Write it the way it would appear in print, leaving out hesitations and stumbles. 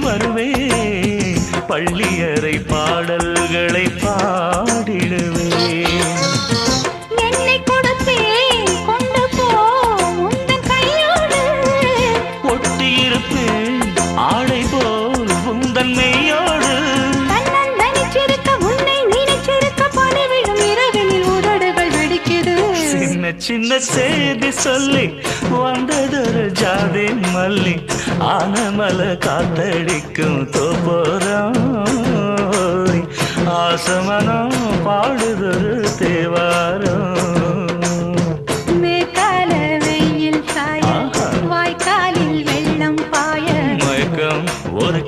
வருவேன் பள்ளியறை பாடல்களை பாடிடுவேன் என்னை கொடுப்பேன் கொண்டு போ உந்தன் கையோடு ஒட்டியிருப்பேன் ஆடை போல் உந்தன் மெய்யோடு தன்னந்தனிச்சிருக்க உன்னை நினைச்சிருக்க பணிவிடும் இரவினில் உதடுகள் வெடிக்குது சின்ன சின்ன செய்தி சொல்லி வந்ததொரு ஜாதி மல்லி ஆனமல காத்தடிக்கும் தோப்போரம் ஆசமனம்